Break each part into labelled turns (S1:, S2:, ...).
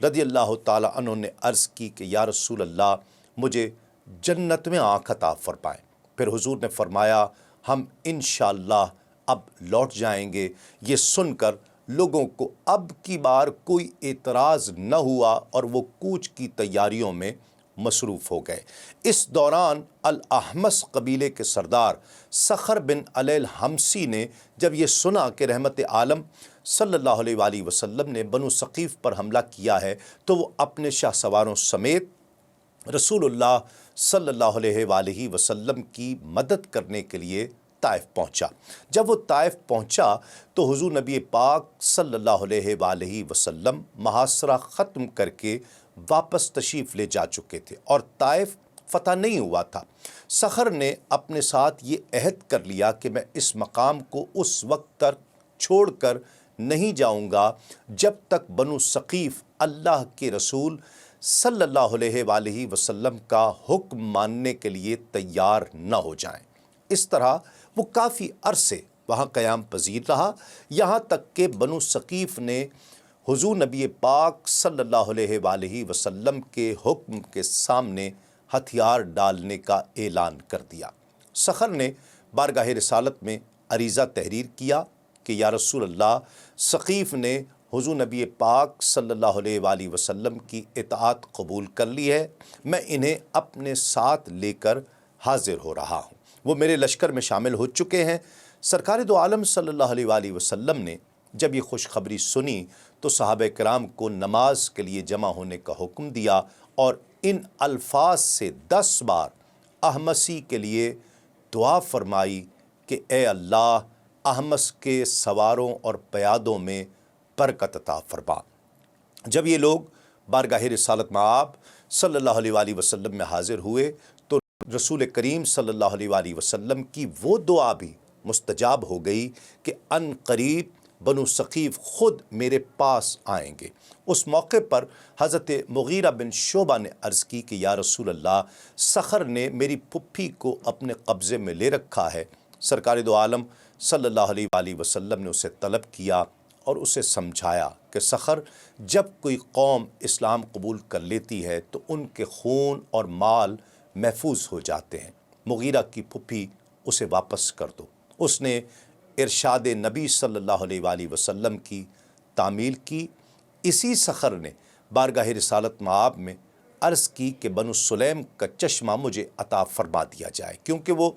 S1: رضی اللہ تعالی عنہ نے عرض کی کہ یا رسول اللہ مجھے جنت میں آنکھ عطا فرمائیں۔ پھر حضور نے فرمایا ہم انشاءاللہ اب لوٹ جائیں گے۔ یہ سن کر لوگوں کو اب کی بار کوئی اعتراض نہ ہوا اور وہ کوچ کی تیاریوں میں مصروف ہو گئے۔ اس دوران الاحمس قبیلے کے سردار صخر بن علی الحمسی نے جب یہ سنا کہ رحمت عالم صلی اللہ علیہ وآلہ وسلم نے بنو ثقیف پر حملہ کیا ہے تو وہ اپنے شاہ سواروں سمیت رسول اللہ صلی اللہ علیہ وآلہ وسلم کی مدد کرنے کے لیے طائف پہنچا۔ جب وہ طائف پہنچا تو حضور نبی پاک صلی اللہ علیہ وآلہ وسلم محاصرہ ختم کر کے واپس تشریف لے جا چکے تھے اور طائف فتح نہیں ہوا تھا۔ صخر نے اپنے ساتھ یہ عہد کر لیا کہ میں اس مقام کو اس وقت تک چھوڑ کر نہیں جاؤں گا جب تک بنو ثقیف اللہ کے رسول صلی اللہ علیہ وآلہ وسلم کا حکم ماننے کے لیے تیار نہ ہو جائیں۔ اس طرح وہ کافی عرصے وہاں قیام پذیر رہا، یہاں تک کہ بنو ثقیف نے حضور نبی پاک صلی اللہ علیہ وآلہ وسلم کے حکم کے سامنے ہتھیار ڈالنے کا اعلان کر دیا۔ صخر نے بارگاہ رسالت میں عریضہ تحریر کیا کہ یا رسول اللہ ثقیف نے حضور نبی پاک صلی اللہ علیہ وآلہ وسلم کی اطاعت قبول کر لی ہے، میں انہیں اپنے ساتھ لے کر حاضر ہو رہا ہوں، وہ میرے لشکر میں شامل ہو چکے ہیں۔ سرکار دو عالم صلی اللہ علیہ وآلہ وسلم نے جب یہ خوشخبری سنی تو صحابہ کرام کو نماز کے لیے جمع ہونے کا حکم دیا اور ان الفاظ سے 10 بار احمسی کے لیے دعا فرمائی کہ اے اللہ احمس کے سواروں اور پیادوں میں برکت عطا فرما۔ جب یہ لوگ بارگاہ رسالت میں آپ صلی اللہ علیہ وآلہ وسلم میں حاضر ہوئے تو رسول کریم صلی اللہ علیہ وآلہ وسلم کی وہ دعا بھی مستجاب ہو گئی کہ ان قریب بنو ثقیف خود میرے پاس آئیں گے۔ اس موقع پر حضرت مغیرہ بن شعبہ نے عرض کی کہ یا رسول اللہ صخر نے میری پھپھی کو اپنے قبضے میں لے رکھا ہے۔ سرکار دو عالم صلی اللہ علیہ وآلہ وسلم نے اسے طلب کیا اور اسے سمجھایا کہ صخر جب کوئی قوم اسلام قبول کر لیتی ہے تو ان کے خون اور مال محفوظ ہو جاتے ہیں، مغیرہ کی پھپھی اسے واپس کر دو۔ اس نے ارشاد نبی صلی اللہ علیہ وآلہ وسلم کی تعمیل کی۔ اسی صخر نے بارگاہ رسالت مآب میں عرض کی کہ بنو سلیم کا چشمہ مجھے عطا فرما دیا جائے، کیونکہ وہ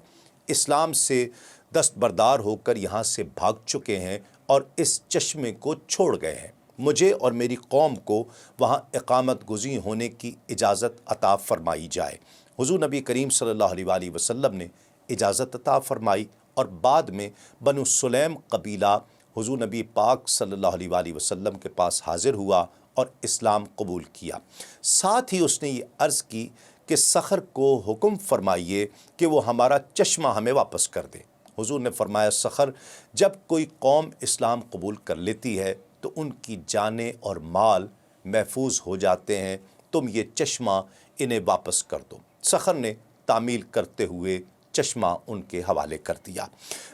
S1: اسلام سے دستبردار ہو کر یہاں سے بھاگ چکے ہیں اور اس چشمے کو چھوڑ گئے ہیں۔ مجھے اور میری قوم کو وہاں اقامت گزین ہونے کی اجازت عطا فرمائی جائے۔ حضور نبی کریم صلی اللہ علیہ وآلہ وسلم نے اجازت عطا فرمائی اور بعد میں بنو سلیم قبیلہ حضور نبی پاک صلی اللہ علیہ وآلہ وسلم کے پاس حاضر ہوا اور اسلام قبول کیا۔ ساتھ ہی اس نے یہ عرض کی کہ صخر کو حکم فرمائیے کہ وہ ہمارا چشمہ ہمیں واپس کر دے۔ حضور نے فرمایا صخر جب کوئی قوم اسلام قبول کر لیتی ہے تو ان کی جانیں اور مال محفوظ ہو جاتے ہیں، تم یہ چشمہ انہیں واپس کر دو۔ صخر نے تعمیل کرتے ہوئے چشمہ ان کے حوالے کر دیا۔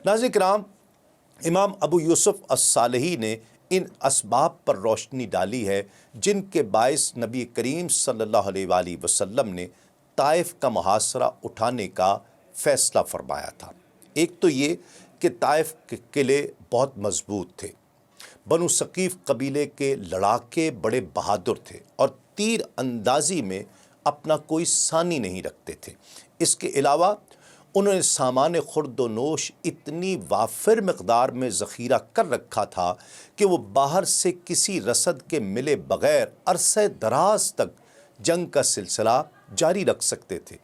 S1: ناظرین کرام، امام ابو یوسف الصالحی نے ان اسباب پر روشنی ڈالی ہے جن کے باعث نبی کریم صلی اللہ علیہ وآلہ وسلم نے طائف کا محاصرہ اٹھانے کا فیصلہ فرمایا تھا۔ ایک تو یہ کہ طائف کے قلعے بہت مضبوط تھے، بنو ثقیف قبیلے کے لڑاکے بڑے بہادر تھے اور تیر اندازی میں اپنا کوئی ثانی نہیں رکھتے تھے۔ اس کے علاوہ انہوں نے سامان خورد و نوش اتنی وافر مقدار میں ذخیرہ کر رکھا تھا کہ وہ باہر سے کسی رسد کے ملے بغیر عرصہ دراز تک جنگ کا سلسلہ جاری رکھ سکتے تھے۔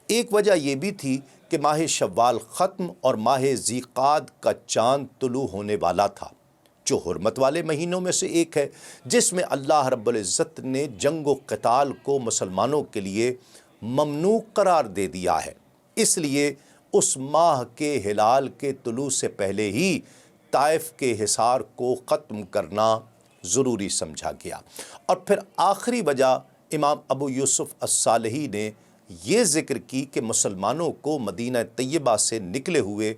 S1: ایک وجہ یہ بھی تھی کہ ماہ شوال ختم اور ماہ ذی قعد کا چاند طلوع ہونے والا تھا، جو حرمت والے مہینوں میں سے ایک ہے، جس میں اللہ رب العزت نے جنگ و قتال کو مسلمانوں کے لیے ممنوع قرار دے دیا ہے۔ اس لیے اس ماہ کے ہلال کے طلوع سے پہلے ہی طائف کے حصار کو ختم کرنا ضروری سمجھا گیا۔ اور پھر آخری وجہ امام ابو یوسف الصالحی نے یہ ذکر کی کہ مسلمانوں کو مدینہ طیبہ سے نکلے ہوئے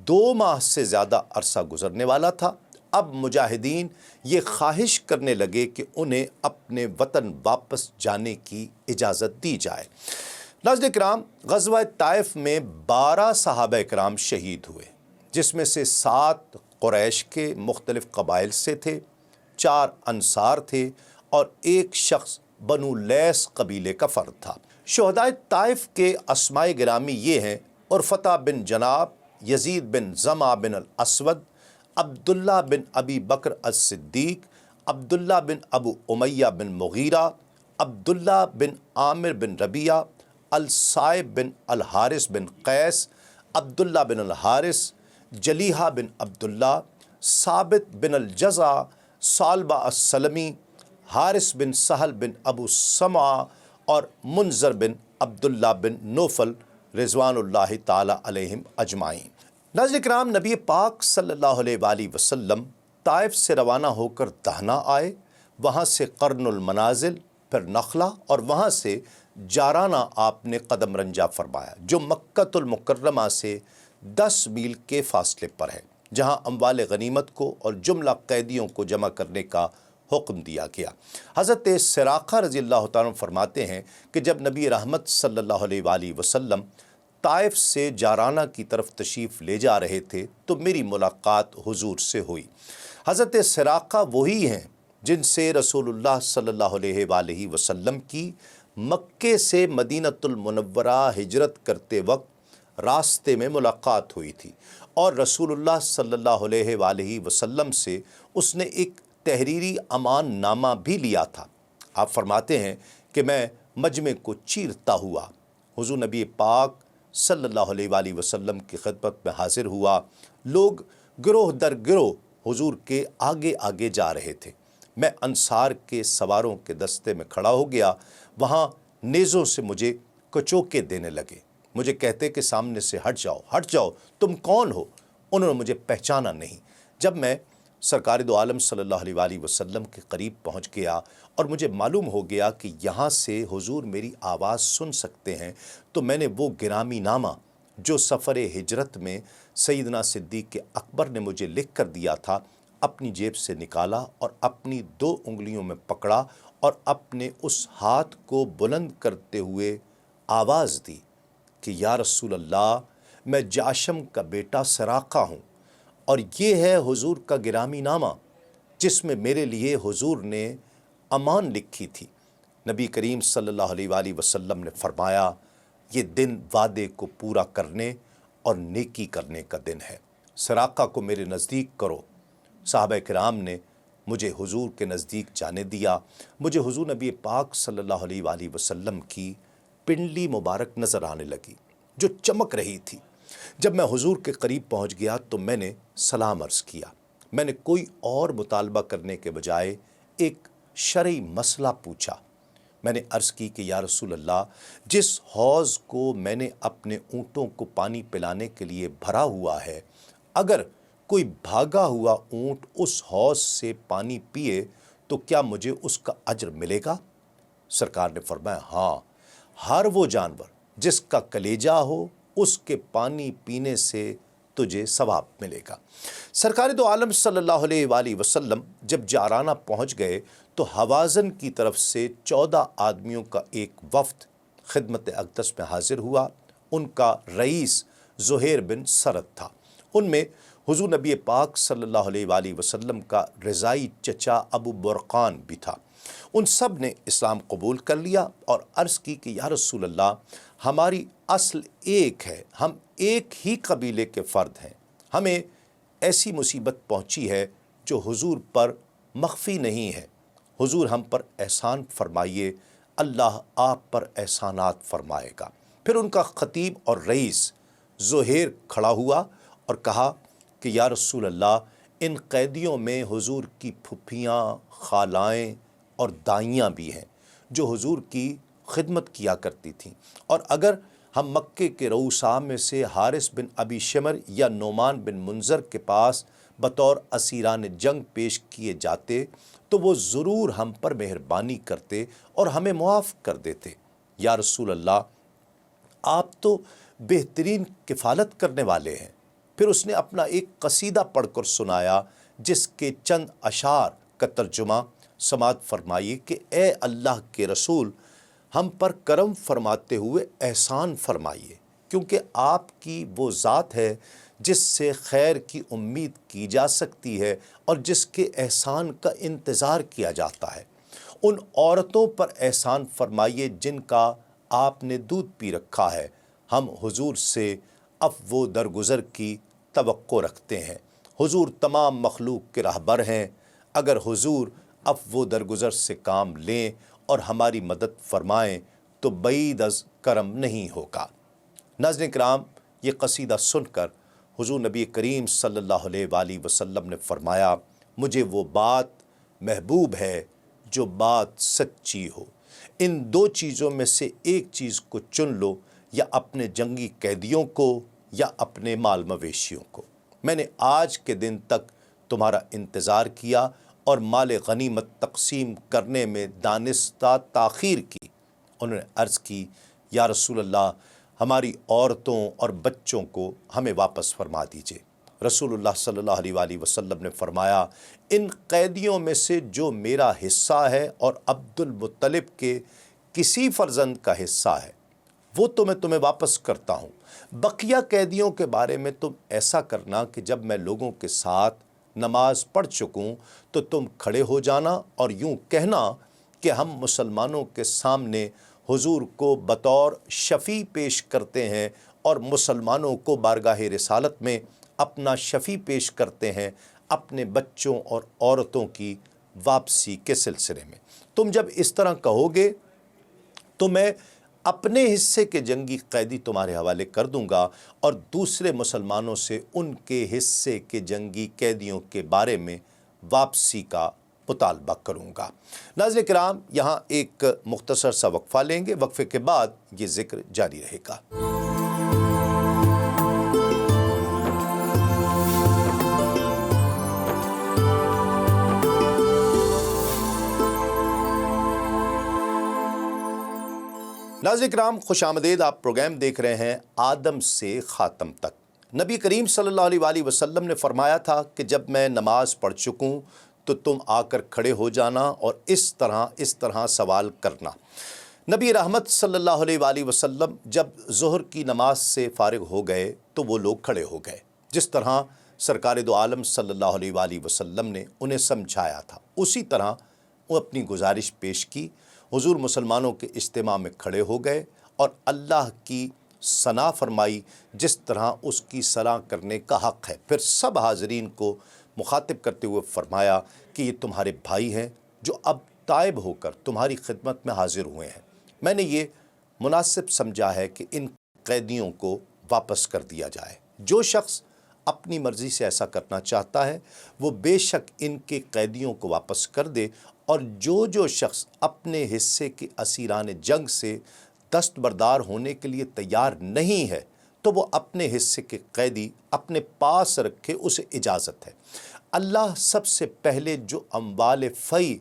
S1: 2 ماہ سے زیادہ عرصہ گزرنے والا تھا اب مجاہدین یہ خواہش کرنے لگے کہ انہیں اپنے وطن واپس جانے کی اجازت دی جائے۔ ناظرین کرام، غزوہ طائف میں 12 صحابہ کرام شہید ہوئے، جس میں سے 7 قریش کے مختلف قبائل سے تھے، 4 انصار تھے اور 1 شخص بنو لیس قبیلے کا فرد تھا۔ شہدائے طائف کے اسماء گرامی یہ ہیں: عرفہ بن جناب، یزید بن زمع بن الاسود، عبداللہ بن ابی بکر الصدیق، عبداللہ بن ابو امیہ بن مغیرہ، عبداللہ بن عامر بن ربیعہ، الصائب بن الحارث بن قیس، عبداللہ بن الحارث، جلیحہ بن عبداللہ، ثابت بن الجزع، صالبہ السلمی، حارث بن سہل بن ابو سمعہ اور منذر بن عبداللہ بن نوفل رضوان اللہ تعالی علیہم اجمعین۔ ناظرین کرام، نبی پاک صلی اللہ علیہ وآلہ وسلم طائف سے روانہ ہو کر دہنہ آئے، وہاں سے قرن المنازل، پھر نخلہ اور وہاں سے جارانہ آپ نے قدم رنجہ فرمایا، جو مکۃ المکرمہ سے 10 میل کے فاصلے پر ہے، جہاں اموال غنیمت کو اور جملہ قیدیوں کو جمع کرنے کا حکم دیا گیا۔ حضرت سراقہ رضی اللہ تعالیٰ عنہ فرماتے ہیں کہ جب نبی رحمت صلی اللہ علیہ وآلہ وسلم طائف سے جارانہ کی طرف تشریف لے جا رہے تھے تو میری ملاقات حضور سے ہوئی۔ حضرت سراقہ وہی ہیں جن سے رسول اللہ صلی اللہ علیہ وآلہ وسلم کی مکے سے مدینۃ المنورہ ہجرت کرتے وقت راستے میں ملاقات ہوئی تھی، اور رسول اللہ صلی اللہ علیہ وآلہ وسلم سے اس نے ایک تحریری امان نامہ بھی لیا تھا۔ آپ فرماتے ہیں کہ میں مجمع کو چیرتا ہوا حضور نبی پاک صلی اللہ علیہ وآلہ وسلم کی خدمت میں حاضر ہوا۔ لوگ گروہ در گروہ حضور کے آگے آگے جا رہے تھے۔ میں انصار کے سواروں کے دستے میں کھڑا ہو گیا، وہاں نیزوں سے مجھے کچوکے دینے لگے، مجھے کہتے کہ سامنے سے ہٹ جاؤ، تم کون ہو؟ انہوں نے مجھے پہچانا نہیں۔ جب میں سرکار دو عالم صلی اللہ علیہ وآلہ وسلم کے قریب پہنچ گیا اور مجھے معلوم ہو گیا کہ یہاں سے حضور میری آواز سن سکتے ہیں، تو میں نے وہ گرامی نامہ جو سفر ہجرت میں سیدنا صدیق اکبر نے مجھے لکھ کر دیا تھا اپنی جیب سے نکالا اور اپنی 2 انگلیوں میں پکڑا اور اپنے اس ہاتھ کو بلند کرتے ہوئے آواز دی کہ یا رسول اللہ، میں جاشم کا بیٹا سراقہ ہوں، اور یہ ہے حضور کا گرامی نامہ جس میں میرے لیے حضور نے امان لکھی تھی۔ نبی کریم صلی اللہ علیہ وآلہ وسلم نے فرمایا، یہ دن وعدے کو پورا کرنے اور نیکی کرنے کا دن ہے، سراقہ کو میرے نزدیک کرو۔ صحابہ کرام نے مجھے حضور کے نزدیک جانے دیا۔ مجھے حضور نبی پاک صلی اللہ علیہ وآلہ وسلم کی پنڈلی مبارک نظر آنے لگی جو چمک رہی تھی۔ جب میں حضور کے قریب پہنچ گیا تو میں نے سلام عرض کیا۔ میں نے کوئی اور مطالبہ کرنے کے بجائے ایک شرعی مسئلہ پوچھا۔ میں نے عرض کی کہ یا رسول اللہ، جس حوض کو میں نے اپنے اونٹوں کو پانی پلانے کے لیے بھرا ہوا ہے، اگر کوئی بھاگا ہوا اونٹ اس حوض سے پانی پیے تو کیا مجھے اس کا اجر ملے گا؟ سرکار نے فرمایا، ہاں، ہر وہ جانور جس کا کلیجہ ہو اس کے پانی پینے سے تجھے ثواب ملے گا۔ سرکار دو عالم صلی اللہ علیہ وآلہ وسلم جب جارانہ پہنچ گئے تو حوازن کی طرف سے 14 آدمیوں کا ایک وفد خدمت اقدس میں حاضر ہوا۔ ان کا رئیس زہیر بن سرد تھا۔ ان میں حضور نبی پاک صلی اللہ علیہ وآلہ وسلم کا رضائی چچا ابو برقان بھی تھا۔ ان سب نے اسلام قبول کر لیا اور عرض کی کہ یا رسول اللہ، ہماری اصل ایک ہے، ہم ایک ہی قبیلے کے فرد ہیں، ہمیں ایسی مصیبت پہنچی ہے جو حضور پر مخفی نہیں ہے، حضور ہم پر احسان فرمائیے، اللہ آپ پر احسانات فرمائے گا۔ پھر ان کا خطیب اور رئیس زہیر کھڑا ہوا اور کہا کہ یا رسول اللہ، ان قیدیوں میں حضور کی پھپھیاں، خالائیں اور دائیاں بھی ہیں جو حضور کی خدمت کیا کرتی تھیں، اور اگر ہم مکے کے رؤساء میں سے حارث بن ابی شمر یا نعمان بن منذر کے پاس بطور اسیران جنگ پیش کیے جاتے تو وہ ضرور ہم پر مہربانی کرتے اور ہمیں معاف کر دیتے۔ یا رسول اللہ، آپ تو بہترین کفالت کرنے والے ہیں۔ پھر اس نے اپنا ایک قصیدہ پڑھ کر سنایا جس کے چند اشعار کا ترجمہ سماعت فرمائیے کہ اے اللہ کے رسول، ہم پر کرم فرماتے ہوئے احسان فرمائیے، کیونکہ آپ کی وہ ذات ہے جس سے خیر کی امید کی جا سکتی ہے اور جس کے احسان کا انتظار کیا جاتا ہے۔ ان عورتوں پر احسان فرمائیے جن کا آپ نے دودھ پی رکھا ہے، ہم حضور سے عفو و درگزر کی توقع رکھتے ہیں۔ حضور تمام مخلوق کے رہبر ہیں، اگر حضور عفو و درگزر سے کام لیں اور ہماری مدد فرمائیں تو بعید از کرم نہیں ہوگا۔ ناظرین کرام، یہ قصیدہ سن کر حضور نبی کریم صلی اللہ علیہ وآلہ وسلم نے فرمایا، مجھے وہ بات محبوب ہے جو بات سچی ہو۔ ان دو چیزوں میں سے ایک چیز کو چن لو، یا اپنے جنگی قیدیوں کو یا اپنے مال مویشیوں کو۔ میں نے آج کے دن تک تمہارا انتظار کیا اور مال غنیمت تقسیم کرنے میں دانستہ تاخیر کی۔ انہوں نے عرض کی، یا رسول اللہ، ہماری عورتوں اور بچوں کو ہمیں واپس فرما دیجئے۔ رسول اللہ صلی اللہ علیہ وآلہ وسلم نے فرمایا، ان قیدیوں میں سے جو میرا حصہ ہے اور عبد المطلب کے کسی فرزند کا حصہ ہے وہ تو میں تمہیں واپس کرتا ہوں۔ بقیہ قیدیوں کے بارے میں تم ایسا کرنا کہ جب میں لوگوں کے ساتھ نماز پڑھ چکوں تو تم کھڑے ہو جانا اور یوں کہنا کہ ہم مسلمانوں کے سامنے حضور کو بطور شفیع پیش کرتے ہیں اور مسلمانوں کو بارگاہ رسالت میں اپنا شفیع پیش کرتے ہیں اپنے بچوں اور عورتوں کی واپسی کے سلسلے میں۔ تم جب اس طرح کہو گے تو میں اپنے حصے کے جنگی قیدی تمہارے حوالے کر دوں گا اور دوسرے مسلمانوں سے ان کے حصے کے جنگی قیدیوں کے بارے میں واپسی کا مطالبہ کروں گا۔ ناظرین کرام، یہاں ایک مختصر سا وقفہ لیں گے، وقفے کے بعد یہ ذکر جاری رہے گا۔ ناظرین کرام، خوش آمدید۔ آپ پروگرام دیکھ رہے ہیں آدم سے خاتم تک۔ نبی کریم صلی اللہ علیہ وآلہ وسلم نے فرمایا تھا کہ جب میں نماز پڑھ چکوں تو تم آ کر کھڑے ہو جانا اور اس طرح سوال کرنا۔ نبی رحمت صلی اللہ علیہ وآلہ وسلم جب ظہر کی نماز سے فارغ ہو گئے تو وہ لوگ کھڑے ہو گئے، جس طرح سرکار دو عالم صلی اللہ علیہ وآلہ وسلم نے انہیں سمجھایا تھا، اسی طرح وہ اپنی گزارش پیش کی۔ حضور مسلمانوں کے اجتماع میں کھڑے ہو گئے اور اللہ کی ثنا فرمائی جس طرح اس کی ثنا کرنے کا حق ہے۔ پھر سب حاضرین کو مخاطب کرتے ہوئے فرمایا کہ یہ تمہارے بھائی ہیں جو اب تائب ہو کر تمہاری خدمت میں حاضر ہوئے ہیں۔ میں نے یہ مناسب سمجھا ہے کہ ان قیدیوں کو واپس کر دیا جائے۔ جو شخص اپنی مرضی سے ایسا کرنا چاہتا ہے وہ بے شک ان کے قیدیوں کو واپس کر دے، اور جو شخص اپنے حصے کے اسیران جنگ سے دستبردار ہونے کے لیے تیار نہیں ہے تو وہ اپنے حصے کے قیدی اپنے پاس رکھے، اسے اجازت ہے۔ اللہ سب سے پہلے جو اموال فی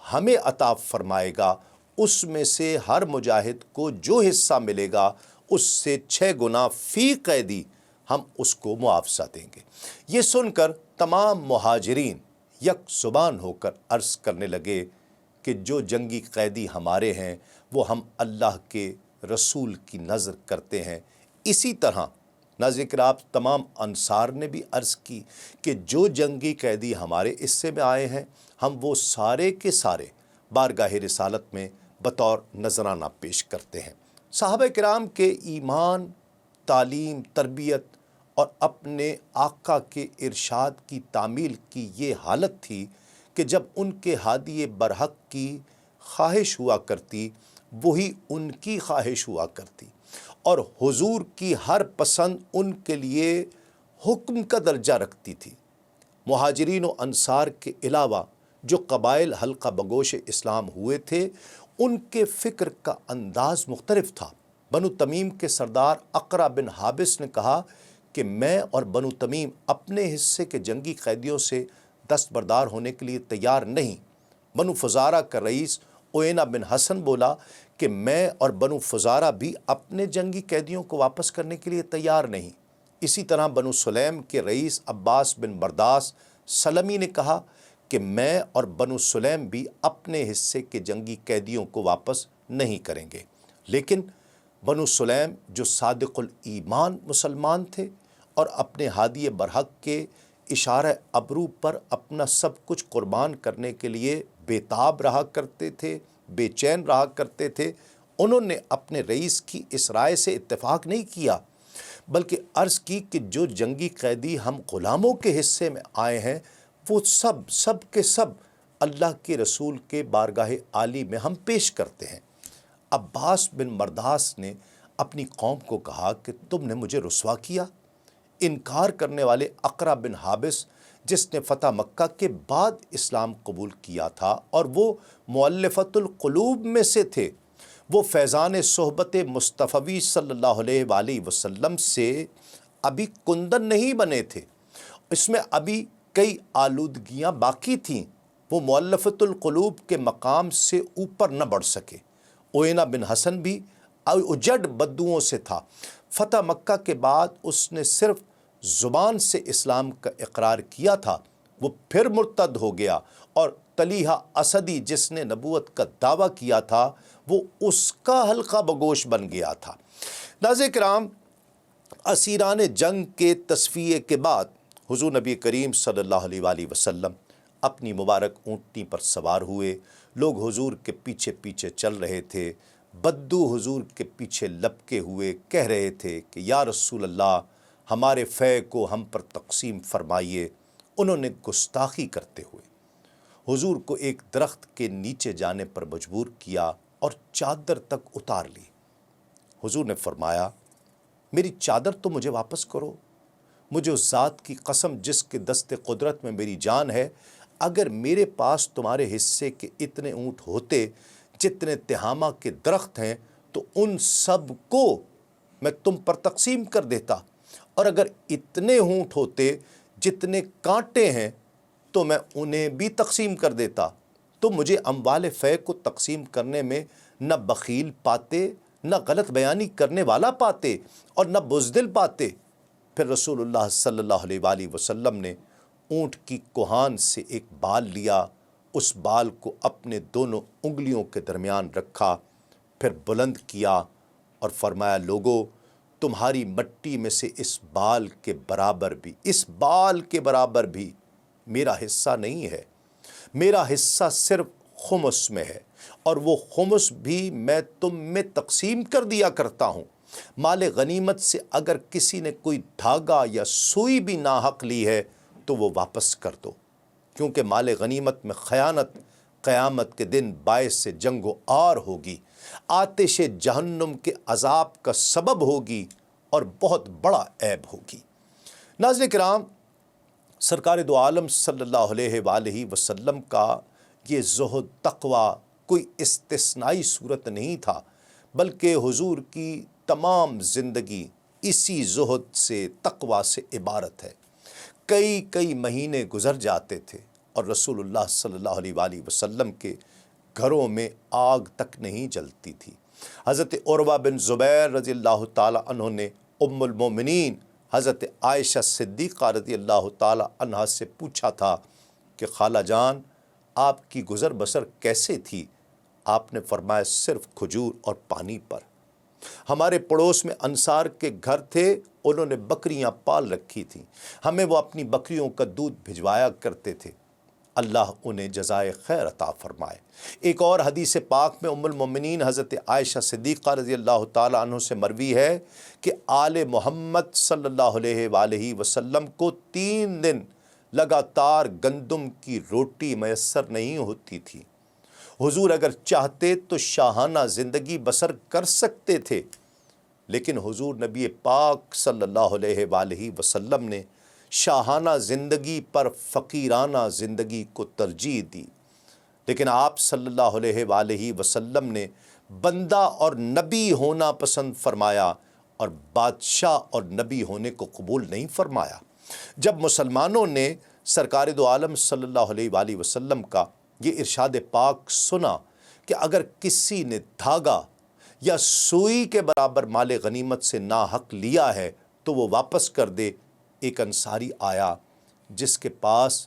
S1: ہمیں عطا فرمائے گا اس میں سے ہر مجاہد کو جو حصہ ملے گا اس سے 6 گنا فی قیدی ہم اس کو معاوضہ دیں گے۔ یہ سن کر تمام مہاجرین یک زبان ہو کر عرض کرنے لگے کہ جو جنگی قیدی ہمارے ہیں وہ ہم اللہ کے رسول کی نظر کرتے ہیں۔ اسی طرح ناظرین کرام، تمام انصار نے بھی عرض کی کہ جو جنگی قیدی ہمارے حصے میں آئے ہیں ہم وہ سارے کے سارے بارگاہ رسالت میں بطور نذرانہ پیش کرتے ہیں۔ صحابہ کرام کے ایمان، تعلیم، تربیت اور اپنے آقا کے ارشاد کی تعمیل کی یہ حالت تھی کہ جب ان کے ہادی برحق کی خواہش ہوا کرتی وہی ان کی خواہش ہوا کرتی، اور حضور کی ہر پسند ان کے لیے حکم کا درجہ رکھتی تھی۔ مہاجرین و انصار کے علاوہ جو قبائل حلقہ بگوش اسلام ہوئے تھے ان کے فکر کا انداز مختلف تھا۔ بنو تمیم کے سردار اقرع بن حابس نے کہا کہ میں اور بنو تمیم اپنے حصے کے جنگی قیدیوں سے دستبردار ہونے کے لیے تیار نہیں۔ بنو فزارہ کا رئیس اوینہ بن حسن بولا کہ میں اور بنو فزارہ بھی اپنے جنگی قیدیوں کو واپس کرنے کے لیے تیار نہیں۔ اسی طرح بنو سلیم کے رئیس عباس بن برداس سلمی نے کہا کہ میں اور بنو سلیم بھی اپنے حصے کے جنگی قیدیوں کو واپس نہیں کریں گے، لیکن بنو سلیم جو صادق الایمان مسلمان تھے اور اپنے ہادی برحق کے اشارہ ابرو پر اپنا سب کچھ قربان کرنے کے لیے بےتاب رہا کرتے تھے، بے چین رہا کرتے تھے، انہوں نے اپنے رئیس کی اس رائے سے اتفاق نہیں کیا، بلکہ عرض کی کہ جو جنگی قیدی ہم غلاموں کے حصے میں آئے ہیں وہ سب کے سب اللہ کے رسول کے بارگاہ عالی میں ہم پیش کرتے ہیں۔ عباس بن مرداس نے اپنی قوم کو کہا کہ تم نے مجھے رسوا کیا۔ انکار کرنے والے اقرا بن حابس جس نے فتح مکہ کے بعد اسلام قبول کیا تھا اور وہ مؤلفۃ القلوب میں سے تھے، وہ فیضان صحبت مصطفی صلی اللہ علیہ وآلہ وسلم سے ابھی کندن نہیں بنے تھے، اس میں ابھی کئی آلودگیاں باقی تھیں، وہ مؤلفۃ القلوب کے مقام سے اوپر نہ بڑھ سکے۔ اوینا بن حسن بھی اجڑ بدوؤں سے تھا، فتح مکہ کے بعد اس نے صرف زبان سے اسلام کا اقرار کیا تھا، وہ پھر مرتد ہو گیا، اور طلیحہ اسدی جس نے نبوت کا دعویٰ کیا تھا وہ اس کا حلقہ بگوش بن گیا تھا۔ ناظرین کرام، اسیران جنگ کے تصفیے کے بعد حضور نبی کریم صلی اللہ علیہ وآلہ وسلم اپنی مبارک اونٹنی پر سوار ہوئے، لوگ حضور کے پیچھے پیچھے چل رہے تھے، بدو حضور کے پیچھے لپکے ہوئے کہہ رہے تھے کہ یا رسول اللہ ہمارے فے کو ہم پر تقسیم فرمائیے۔ انہوں نے گستاخی کرتے ہوئے حضور کو ایک درخت کے نیچے جانے پر مجبور کیا اور چادر تک اتار لی۔ حضور نے فرمایا میری چادر تو مجھے واپس کرو، مجھے اس ذات کی قسم جس کے دست قدرت میں میری جان ہے، اگر میرے پاس تمہارے حصے کے اتنے اونٹ ہوتے جتنے تہامہ کے درخت ہیں تو ان سب کو میں تم پر تقسیم کر دیتا، اور اگر اتنے اونٹ ہوتے جتنے کانٹے ہیں تو میں انہیں بھی تقسیم کر دیتا۔ تو مجھے اموال فے کو تقسیم کرنے میں نہ بخیل پاتے، نہ غلط بیانی کرنے والا پاتے، اور نہ بزدل پاتے۔ پھر رسول اللہ صلی اللہ علیہ وآلہ وسلم نے اونٹ کی کوہان سے ایک بال لیا، اس بال کو اپنے دونوں انگلیوں کے درمیان رکھا، پھر بلند کیا اور فرمایا لوگو تمہاری مٹی میں سے اس بال کے برابر بھی میرا حصہ نہیں ہے، میرا حصہ صرف خمس میں ہے، اور وہ خمس بھی میں تم میں تقسیم کر دیا کرتا ہوں۔ مال غنیمت سے اگر کسی نے کوئی دھاگا یا سوئی بھی ناحق لی ہے تو وہ واپس کر دو، کیونکہ مال غنیمت میں خیانت قیامت کے دن باعث سے جنگ و آر ہوگی، آتش جہنم کے عذاب کا سبب ہوگی اور بہت بڑا عیب ہوگی۔ ناظرین کرام، سرکار دو عالم صلی اللہ علیہ وآلہ وسلم کا یہ زہد تقوی کوئی استثنائی صورت نہیں تھا، بلکہ حضور کی تمام زندگی اسی زہد سے تقوی سے عبارت ہے۔ کئی مہینے گزر جاتے تھے اور رسول اللہ صلی اللہ علیہ وآلہ وسلم کے گھروں میں آگ تک نہیں جلتی تھی۔ حضرت عروہ بن زبیر رضی اللہ تعالی عنہ نے ام المومنین حضرت عائشہ صدیقہ رضی اللہ تعالی عنہ سے پوچھا تھا کہ خالہ جان آپ کی گزر بسر کیسے تھی؟ آپ نے فرمایا صرف کھجور اور پانی پر۔ ہمارے پڑوس میں انصار کے گھر تھے، انہوں نے بکریاں پال رکھی تھیں، ہمیں وہ اپنی بکریوں کا دودھ بھجوایا کرتے تھے، اللہ انہیں جزائے خیر عطا فرمائے۔ ایک اور حدیث پاک میں ام المومنین حضرت عائشہ صدیقہ رضی اللہ تعالی عنہ سے مروی ہے کہ آل محمد صلی اللہ علیہ وآلہ وسلم کو 3 دن لگاتار گندم کی روٹی میسر نہیں ہوتی تھی۔ حضور اگر چاہتے تو شاہانہ زندگی بسر کر سکتے تھے، لیکن حضور نبی پاک صلی اللہ علیہ وآلہ وسلم نے شاہانہ زندگی پر فقیرانہ زندگی کو ترجیح دی، لیکن آپ صلی اللہ علیہ وآلہ وسلم نے بندہ اور نبی ہونا پسند فرمایا اور بادشاہ اور نبی ہونے کو قبول نہیں فرمایا۔ جب مسلمانوں نے سرکار دو عالم صلی اللہ علیہ وآلہ وسلم کا یہ ارشاد پاک سنا کہ اگر کسی نے دھاگا یا سوئی کے برابر مال غنیمت سے ناحق لیا ہے تو وہ واپس کر دے، ایک انصاری آیا جس کے پاس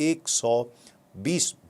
S1: 120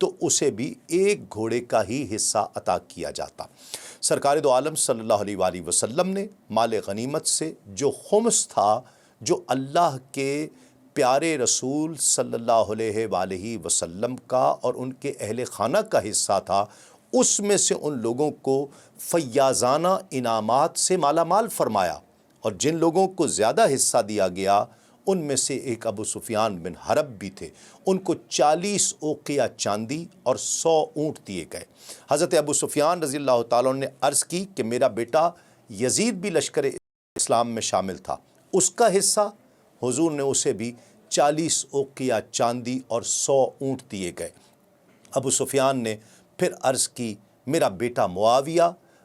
S1: تو اسے بھی ایک گھوڑے کا ہی حصہ عطا کیا جاتا۔ سرکار دو عالم صلی اللہ علیہ وآلہ وسلم نے مال غنیمت سے جو خمس تھا، جو اللہ کے پیارے رسول صلی اللہ علیہ وآلہ وسلم کا اور ان کے اہل خانہ کا حصہ تھا، اس میں سے ان لوگوں کو فیاضانہ انعامات سے مالا مال فرمایا، اور جن لوگوں کو زیادہ حصہ دیا گیا ان میں سے ایک ابو سفیان بن حرب بھی تھے۔ ان کو 40 اوقیہ چاندی اور 100 اونٹ دیے گئے۔ حضرت ابو سفیان رضی اللہ تعالیٰ عنہ نے عرض کی کہ میرا بیٹا یزید بھی لشکر اسلام میں شامل تھا، اس کا حصہ؟ حضور نے اسے بھی 40 اوقیہ چاندی اور 100 اونٹ دیے گئے۔ ابو سفیان نے پھر عرض کی میرا بیٹا معاویہ،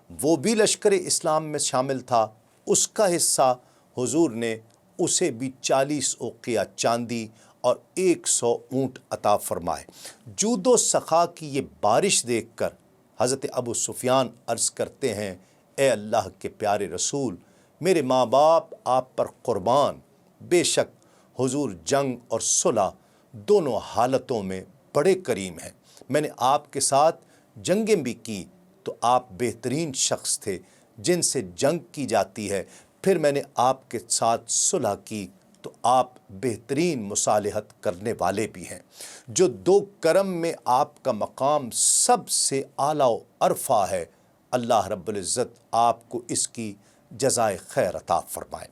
S1: وہ بھی لشکر اسلام میں شامل تھا، اس کا حصہ؟ حضور نے اسے بھی 40 اوقیہ چاندی اور 100 اونٹ عطا فرمائے۔ جود و سخا کی یہ بارش دیکھ کر حضرت ابو سفیان عرض کرتے ہیں، اے اللہ کے پیارے رسول، میرے ماں باپ آپ پر قربان، بے شک حضور جنگ اور صلح دونوں حالتوں میں بڑے کریم ہیں۔ میں نے آپ کے ساتھ جنگیں بھی کی تو آپ بہترین شخص تھے جن سے جنگ کی جاتی ہے، پھر میں نے آپ کے ساتھ صلح کی تو آپ بہترین مصالحت کرنے والے بھی ہیں۔ جو دو کرم میں آپ کا مقام سب سے اعلیٰ و عرفہ ہے، اللہ رب العزت آپ کو اس کی جزائے خیر عطا فرمائے۔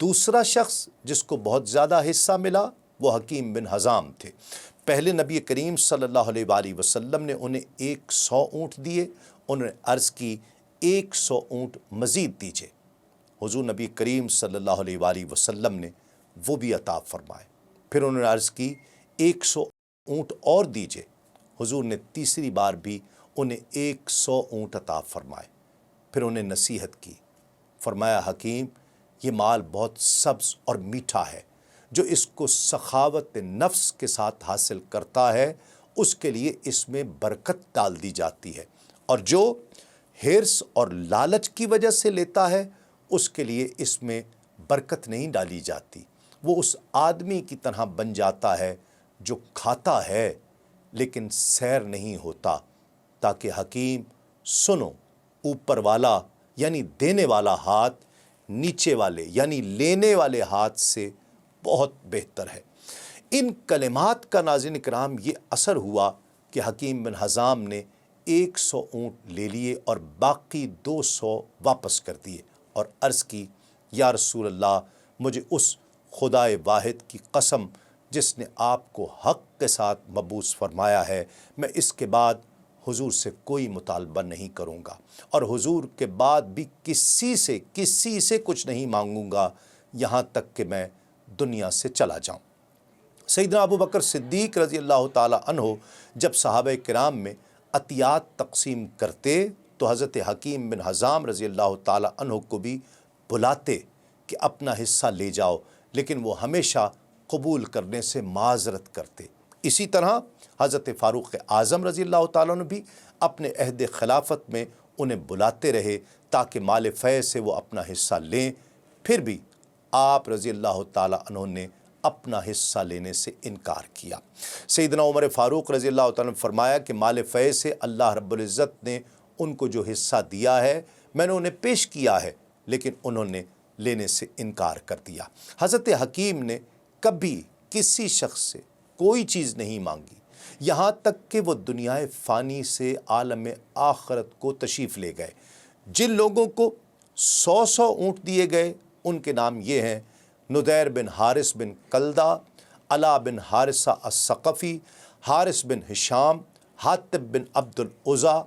S1: دوسرا شخص جس کو بہت زیادہ حصہ ملا وہ حکیم بن حزام تھے۔ پہلے نبی کریم صلی اللہ علیہ وآلہ وسلم نے انہیں 100 اونٹ دیے، انہوں نے عرض کی 100 اونٹ مزید دیجئے۔ حضور نبی کریم صلی اللہ علیہ وآلہ وسلم نے وہ بھی عطا فرمائے۔ پھر انہوں نے عرض کی 100 اونٹ اور دیجئے۔ حضور نے تیسری بار بھی انہیں 100 اونٹ عطا فرمائے۔ پھر انہیں نصیحت کی، فرمایا حکیم، یہ مال بہت سبز اور میٹھا ہے، جو اس کو سخاوت نفس کے ساتھ حاصل کرتا ہے اس کے لیے اس میں برکت ڈال دی جاتی ہے، اور جو حرص اور لالچ کی وجہ سے لیتا ہے اس کے لیے اس میں برکت نہیں ڈالی جاتی۔ وہ اس آدمی کی طرح بن جاتا ہے جو کھاتا ہے لیکن سیر نہیں ہوتا۔ تاکہ حکیم سنو، اوپر والا یعنی دینے والا ہاتھ نیچے والے یعنی لینے والے ہاتھ سے بہت بہتر ہے۔ ان کلمات کا ناظرین کرام یہ اثر ہوا کہ حکیم بن حزام نے 100 اونٹ لے لیے اور باقی 200 واپس کر دیے، اور عرض کی، یا رسول اللہ، مجھے اس خدائے واحد کی قسم جس نے آپ کو حق کے ساتھ مبعوث فرمایا ہے، میں اس کے بعد حضور سے کوئی مطالبہ نہیں کروں گا، اور حضور کے بعد بھی کسی سے کچھ نہیں مانگوں گا یہاں تک کہ میں دنیا سے چلا جاؤں۔ سیدنا ابو بکر صدیق رضی اللہ تعالی عنہ جب صحابہ کرام میں عطیات تقسیم کرتے تو حضرت حکیم بن حزام رضی اللہ تعالی عنہ کو بھی بلاتے کہ اپنا حصہ لے جاؤ، لیکن وہ ہمیشہ قبول کرنے سے معذرت کرتے۔ اسی طرح حضرت فاروق اعظم رضی اللہ تعالیٰ عنہ بھی اپنے عہد خلافت میں انہیں بلاتے رہے تاکہ مال فیض سے وہ اپنا حصہ لیں، پھر بھی آپ رضی اللہ تعالیٰ عنہ نے اپنا حصہ لینے سے انکار کیا۔ سیدنا عمر فاروق رضی اللہ تعالیٰ عنہ نے فرمایا کہ مال فیض سے اللہ رب العزت نے ان کو جو حصہ دیا ہے میں نے انہیں پیش کیا ہے، لیکن انہوں نے لینے سے انکار کر دیا۔ حضرت حکیم نے کبھی کسی شخص سے کوئی چیز نہیں مانگی، یہاں تک کہ وہ دنیا فانی سے عالم آخرت کو تشریف لے گئے۔ جن لوگوں کو 100 اونٹ دیے گئے ان کے نام یہ ہیں: ندیر بن حارث بن کلدہ، علا بن حارثہ الثقفی، حارث بن ہشام، حاتب بن عبد العزا،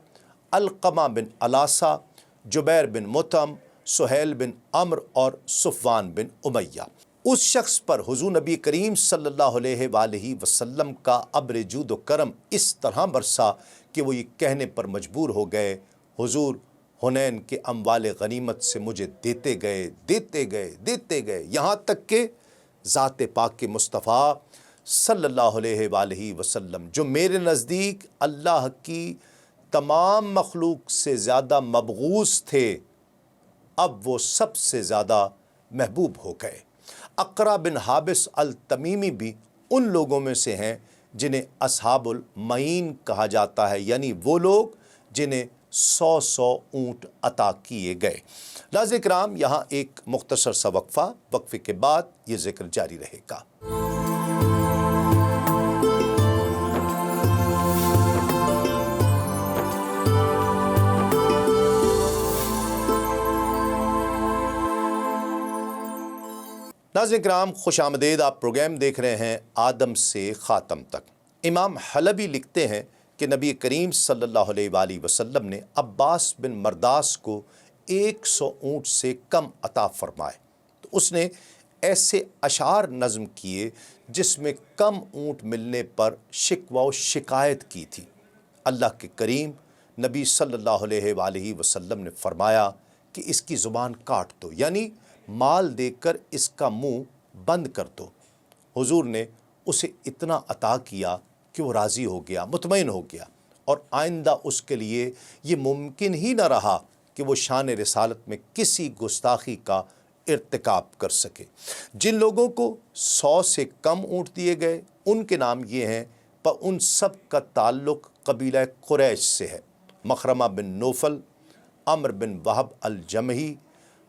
S1: القمہ بن علاسہ، جبیر بن مطعم، سہیل بن عمرو اور صفوان بن امیہ۔ اس شخص پر حضور نبی کریم صلی اللہ علیہ وآلہ وسلم کا ابر جود و کرم اس طرح برسا کہ وہ یہ کہنے پر مجبور ہو گئے، حضور حنین کے اموال غنیمت سے مجھے دیتے گئے، یہاں تک کہ ذات پاک مصطفیٰ صلی اللہ علیہ وآلہ وسلم جو میرے نزدیک اللہ کی تمام مخلوق سے زیادہ مبغوث تھے، اب وہ سب سے زیادہ محبوب ہو گئے۔ اقرا بن حابس التمیمی بھی ان لوگوں میں سے ہیں جنہیں اصحاب المعین کہا جاتا ہے، یعنی وہ لوگ جنہیں 100 اونٹ عطا کیے گئے۔ ناظرین کرام، یہاں ایک مختصر سا وقفہ، وقفے کے بعد یہ ذکر جاری رہے گا۔ ناظرین کرام، خوش آمدید، آپ پروگرام دیکھ رہے ہیں آدم سے خاتم تک۔ امام حلبی لکھتے ہیں کہ نبی کریم صلی اللہ علیہ وآلہ وسلم نے عباس بن مرداس کو 100 اونٹ سے کم عطا فرمائے، تو اس نے ایسے اشعار نظم کیے جس میں کم اونٹ ملنے پر شکوہ و شکایت کی تھی۔ اللہ کے کریم نبی صلی اللہ علیہ وآلہ وسلم نے فرمایا کہ اس کی زبان کاٹ دو، یعنی مال دے کر اس کا منہ بند کر دو۔ حضور نے اسے اتنا عطا کیا کہ وہ راضی ہو گیا، مطمئن ہو گیا، اور آئندہ اس کے لیے یہ ممکن ہی نہ رہا کہ وہ شان رسالت میں کسی گستاخی کا ارتکاب کر سکے۔ جن لوگوں کو 100 سے کم اونٹ دیے گئے ان کے نام یہ ہیں، پر ان سب کا تعلق قبیلہ قریش سے ہے۔ مخرمہ بن نوفل، عمر بن وہب الجمحی،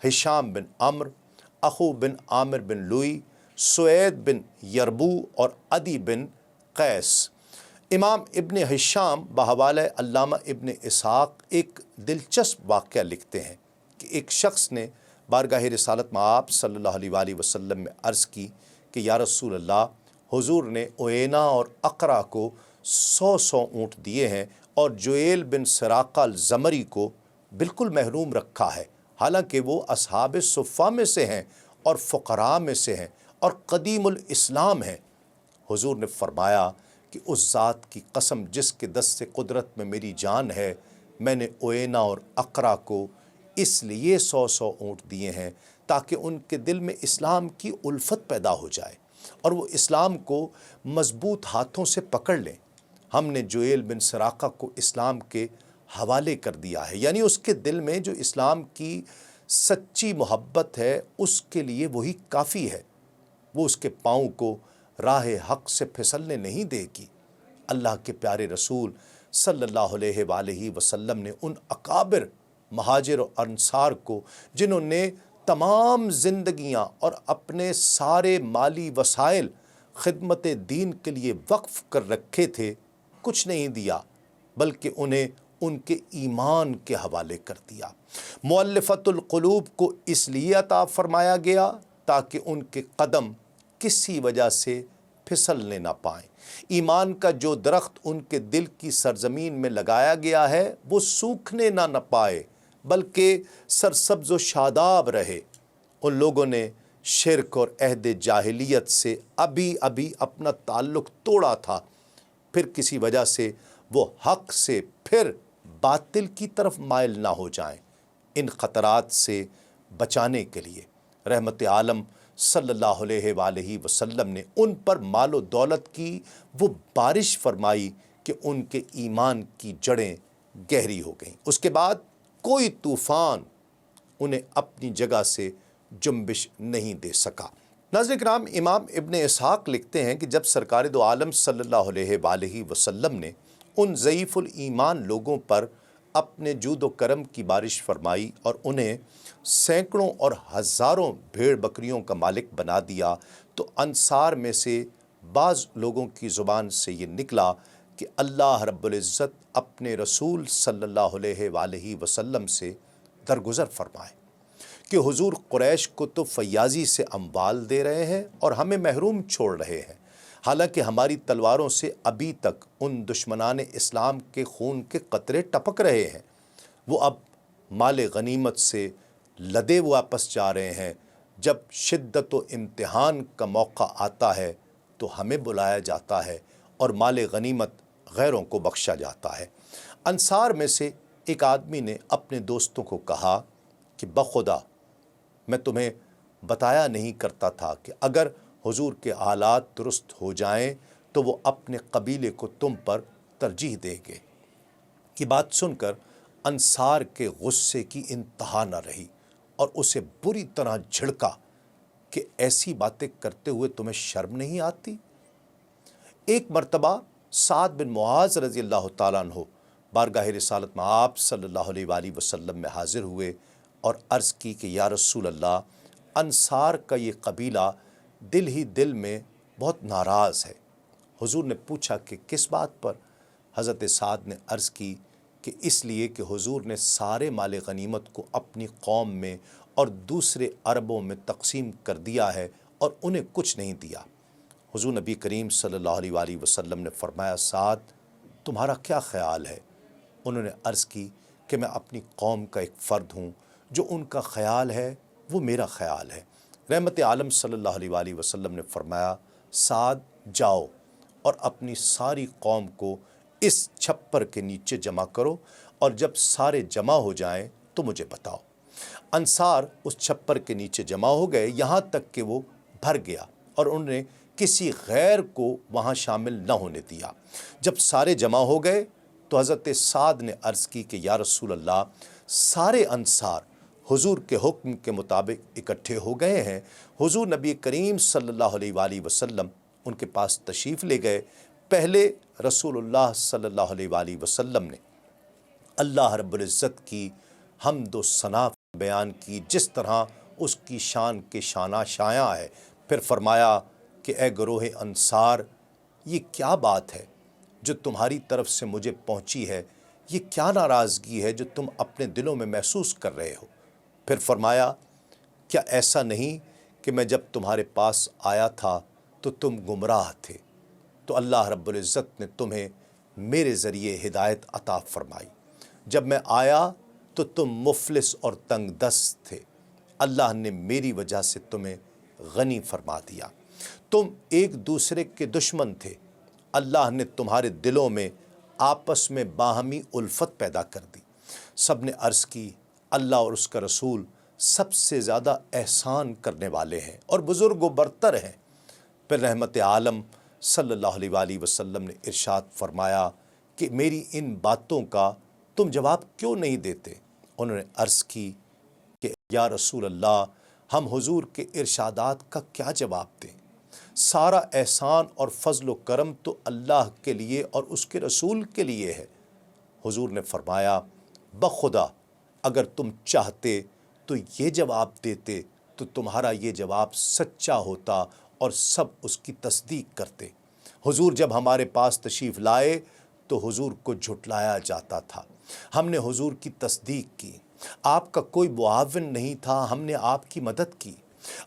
S1: ہشام بن عمر، اخو بن عامر بن لوئی، سعید بن یربو اور عدی بن قیس۔ امام ابن ہشام بحوالہ علامہ ابن اسحاق ایک دلچسپ واقعہ لکھتے ہیں کہ ایک شخص نے بارگاہ رسالت میں آپ صلی اللہ علیہ وآلہ وسلم میں عرض کی کہ یا رسول اللہ، حضور نے اوینا اور اقرا کو 100 اونٹ دیے ہیں اور جویل بن سراقہ الزمری کو بالکل محروم رکھا ہے، حالانکہ وہ اصحاب صفہ میں سے ہیں اور فقراء میں سے ہیں اور قدیم الاسلام ہیں۔ حضور نے فرمایا کہ اس ذات کی قسم جس کے دست قدرت میں میری جان ہے، میں نے اوینا اور اقرا کو اس لیے 100 اونٹ دیے ہیں تاکہ ان کے دل میں اسلام کی الفت پیدا ہو جائے اور وہ اسلام کو مضبوط ہاتھوں سے پکڑ لیں۔ ہم نے جویل بن سراقہ کو اسلام کے حوالے کر دیا ہے، یعنی اس کے دل میں جو اسلام کی سچی محبت ہے اس کے لیے وہی کافی ہے، وہ اس کے پاؤں کو راہ حق سے پھسلنے نہیں دے گی۔ اللہ کے پیارے رسول صلی اللہ علیہ وآلہ وسلم نے ان اکابر مہاجر و انصار کو، جنہوں نے تمام زندگیاں اور اپنے سارے مالی وسائل خدمت دین کے لیے وقف کر رکھے تھے، کچھ نہیں دیا بلکہ انہیں ان کے ایمان کے حوالے کر دیا۔ مؤلفۃ القلوب کو اس لیے عطا فرمایا گیا تاکہ ان کے قدم کسی وجہ سے پھسلنے نہ پائیں۔ ایمان کا جو درخت ان کے دل کی سرزمین میں لگایا گیا ہے وہ سوکھنے نہ پائے بلکہ سرسبز و شاداب رہے۔ ان لوگوں نے شرک اور عہد جاہلیت سے ابھی اپنا تعلق توڑا تھا، پھر کسی وجہ سے وہ حق سے پھر باطل کی طرف مائل نہ ہو جائیں۔ ان خطرات سے بچانے کے لیے رحمت عالم صلی اللہ علیہ وآلہ وسلم نے ان پر مال و دولت کی وہ بارش فرمائی کہ ان کے ایمان کی جڑیں گہری ہو گئیں۔ اس کے بعد کوئی طوفان انہیں اپنی جگہ سے جنبش نہیں دے سکا۔ ناظرین کرام، امام ابن اسحاق لکھتے ہیں کہ جب سرکار دو عالم صلی اللہ علیہ وآلہ وسلم نے ان ضعیف الایمان لوگوں پر اپنے جود و کرم کی بارش فرمائی اور انہیں سینکڑوں اور ہزاروں بھیڑ بکریوں کا مالک بنا دیا، تو انصار میں سے بعض لوگوں کی زبان سے یہ نکلا کہ اللہ رب العزت اپنے رسول صلی اللہ علیہ وآلہ وسلم سے درگزر فرمائے کہ حضور قریش کو تو فیاضی سے اموال دے رہے ہیں اور ہمیں محروم چھوڑ رہے ہیں، حالانکہ ہماری تلواروں سے ابھی تک ان دشمنان اسلام کے خون کے قطرے ٹپک رہے ہیں۔ وہ اب مال غنیمت سے لدے واپس جا رہے ہیں۔ جب شدت و امتحان کا موقع آتا ہے تو ہمیں بلایا جاتا ہے اور مال غنیمت غیروں کو بخشا جاتا ہے۔ انصار میں سے ایک آدمی نے اپنے دوستوں کو کہا کہ بخدا میں تمہیں بتایا نہیں کرتا تھا کہ اگر حضور کے حالات درست ہو جائیں تو وہ اپنے قبیلے کو تم پر ترجیح دیں گے۔ یہ بات سن کر انصار کے غصے کی انتہا نہ رہی اور اسے بری طرح جھڑکا کہ ایسی باتیں کرتے ہوئے تمہیں شرم نہیں آتی؟ ایک مرتبہ سعد بن معاذ رضی اللہ تعالیٰ عنہ بارگاہ رسالت میں آپ صلی اللہ علیہ وآلہ وسلم میں حاضر ہوئے اور عرض کی کہ یا رسول اللہ، انصار کا یہ قبیلہ دل ہی دل میں بہت ناراض ہے۔ حضور نے پوچھا کہ کس بات پر؟ حضرت سعد نے عرض کی کہ اس لیے کہ حضور نے سارے مال غنیمت کو اپنی قوم میں اور دوسرے عربوں میں تقسیم کر دیا ہے اور انہیں کچھ نہیں دیا۔ حضور نبی کریم صلی اللہ علیہ وآلہ وسلم نے فرمایا سعد، تمہارا کیا خیال ہے؟ انہوں نے عرض کی کہ میں اپنی قوم کا ایک فرد ہوں، جو ان کا خیال ہے وہ میرا خیال ہے۔ رحمت عالم صلی اللہ علیہ وآلہ وسلم نے فرمایا سعد جاؤ اور اپنی ساری قوم کو اس چھپر کے نیچے جمع کرو، اور جب سارے جمع ہو جائیں تو مجھے بتاؤ۔ انصار اس چھپر کے نیچے جمع ہو گئے، یہاں تک کہ وہ بھر گیا اور انہوں نے کسی غیر کو وہاں شامل نہ ہونے دیا۔ جب سارے جمع ہو گئے تو حضرت سعد نے عرض کی کہ یا رسول اللہ، سارے انصار حضور کے حکم کے مطابق اکٹھے ہو گئے ہیں۔ حضور نبی کریم صلی اللہ علیہ وآلہ وسلم ان کے پاس تشریف لے گئے۔ پہلے رسول اللہ صلی اللہ علیہ وآلہ وسلم نے اللہ رب العزت کی حمد و ثنا بیان کی، جس طرح اس کی شان کے شانہ شایع ہے۔ پھر فرمایا کہ اے گروہ انصار، یہ کیا بات ہے جو تمہاری طرف سے مجھے پہنچی ہے؟ یہ کیا ناراضگی ہے جو تم اپنے دلوں میں محسوس کر رہے ہو؟ پھر فرمایا کیا ایسا نہیں کہ میں جب تمہارے پاس آیا تھا تو تم گمراہ تھے، تو اللہ رب العزت نے تمہیں میرے ذریعے ہدایت عطا فرمائی۔ جب میں آیا تو تم مفلس اور تنگ دست تھے، اللہ نے میری وجہ سے تمہیں غنی فرما دیا۔ تم ایک دوسرے کے دشمن تھے، اللہ نے تمہارے دلوں میں آپس میں باہمی الفت پیدا کر دی۔ سب نے عرض کی اللہ اور اس کا رسول سب سے زیادہ احسان کرنے والے ہیں اور بزرگ و برتر ہیں۔ پھر رحمت عالم صلی اللہ علیہ وآلہ وسلم نے ارشاد فرمایا کہ میری ان باتوں کا تم جواب کیوں نہیں دیتے؟ انہوں نے عرض کی کہ یا رسول اللہ، ہم حضور کے ارشادات کا کیا جواب دیں؟ سارا احسان اور فضل و کرم تو اللہ کے لیے اور اس کے رسول کے لیے ہے۔ حضور نے فرمایا بخدا اگر تم چاہتے تو یہ جواب دیتے تو تمہارا یہ جواب سچا ہوتا اور سب اس کی تصدیق کرتے۔ حضور جب ہمارے پاس تشریف لائے تو حضور کو جھٹلایا جاتا تھا، ہم نے حضور کی تصدیق کی۔ آپ کا کوئی معاون نہیں تھا، ہم نے آپ کی مدد کی۔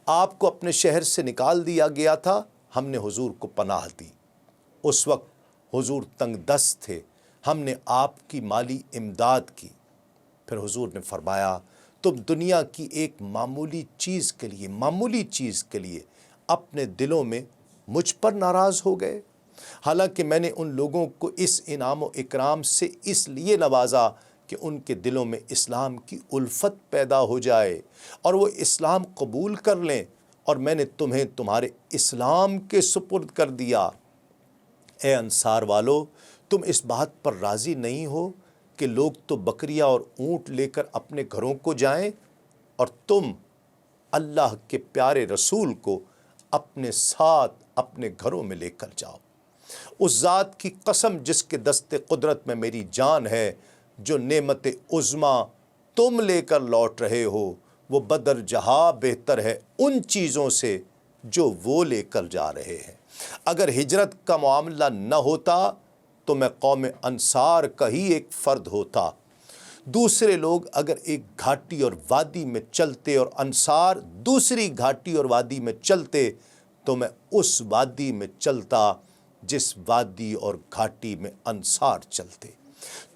S1: آپ کو اپنے شہر سے نکال دیا گیا تھا، ہم نے حضور کو پناہ دی۔ اس وقت حضور تنگ دست تھے، ہم نے آپ کی مالی امداد کی۔ پھر حضور نے فرمایا تم دنیا کی ایک معمولی چیز کے لیے اپنے دلوں میں مجھ پر ناراض ہو گئے، حالانکہ میں نے ان لوگوں کو اس انعام و اکرام سے اس لیے نوازا کہ ان کے دلوں میں اسلام کی الفت پیدا ہو جائے اور وہ اسلام قبول کر لیں، اور میں نے تمہیں تمہارے اسلام کے سپرد کر دیا۔ اے انصار والو، تم اس بات پر راضی نہیں ہو کہ لوگ تو بکریاں اور اونٹ لے کر اپنے گھروں کو جائیں، اور تم اللہ کے پیارے رسول کو اپنے ساتھ اپنے گھروں میں لے کر جاؤ۔ اس ذات کی قسم جس کے دست قدرت میں میری جان ہے، جو نعمت عظمیٰ تم لے کر لوٹ رہے ہو وہ بدر جہاں بہتر ہے ان چیزوں سے جو وہ لے کر جا رہے ہیں۔ اگر ہجرت کا معاملہ نہ ہوتا تو میں قوم انصار کا ہی ایک فرد ہوتا۔ دوسرے لوگ اگر ایک گھاٹی اور وادی میں چلتے اور انصار دوسری گھاٹی اور وادی میں چلتے تو میں اس وادی میں چلتا جس وادی اور گھاٹی میں انصار چلتے۔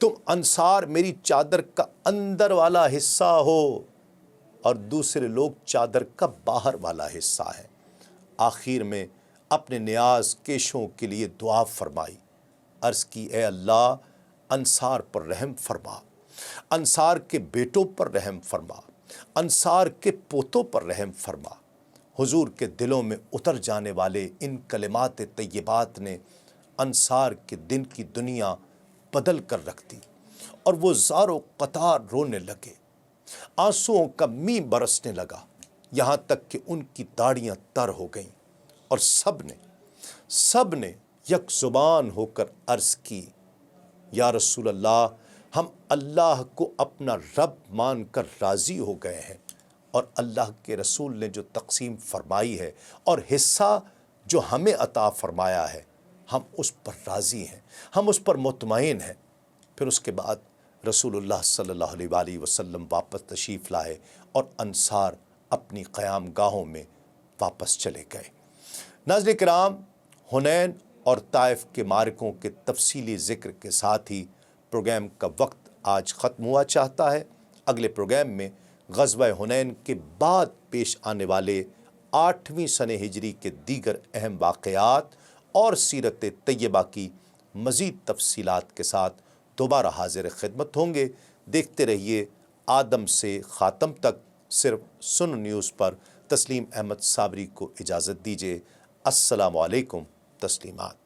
S1: تم انصار میری چادر کا اندر والا حصہ ہو اور دوسرے لوگ چادر کا باہر والا حصہ ہے۔ آخر میں اپنے نیاز کیشوں کے لیے دعا فرمائی، عرض کی اے اللہ انصار پر رحم فرما، انصار کے بیٹوں پر رحم فرما، انصار کے پوتوں پر رحم فرما۔ حضور کے دلوں میں اتر جانے والے ان کلمات طیبات نے انصار کے دن کی دنیا بدل کر رکھ دی، اور وہ زار و قطار رونے لگے، آنسوؤں کا می برسنے لگا، یہاں تک کہ ان کی داڑیاں تر ہو گئیں، اور سب نے یک زبان ہو کر عرض کی، یا رسول اللہ، ہم اللہ کو اپنا رب مان کر راضی ہو گئے ہیں، اور اللہ کے رسول نے جو تقسیم فرمائی ہے اور حصہ جو ہمیں عطا فرمایا ہے، ہم اس پر راضی ہیں، ہم اس پر مطمئن ہیں۔ پھر اس کے بعد رسول اللہ صلی اللہ علیہ وآلہ وسلم واپس تشریف لائے اور انصار اپنی قیام گاہوں میں واپس چلے گئے۔ ناظرین کرام، حنین اور طائف کے معرکوں کے تفصیلی ذکر کے ساتھ ہی پروگرام کا وقت آج ختم ہوا چاہتا ہے۔ اگلے پروگرام میں غزوہ حنین کے بعد پیش آنے والے 8ویں سنہ ہجری کے دیگر اہم واقعات اور سیرت طیبہ کی مزید تفصیلات کے ساتھ دوبارہ حاضر خدمت ہوں گے۔ دیکھتے رہیے آدم سے خاتم تک صرف سن نیوز پر۔ تسلیم احمد صابری کو اجازت دیجیے۔ السلام علیکم۔ تسلیمات۔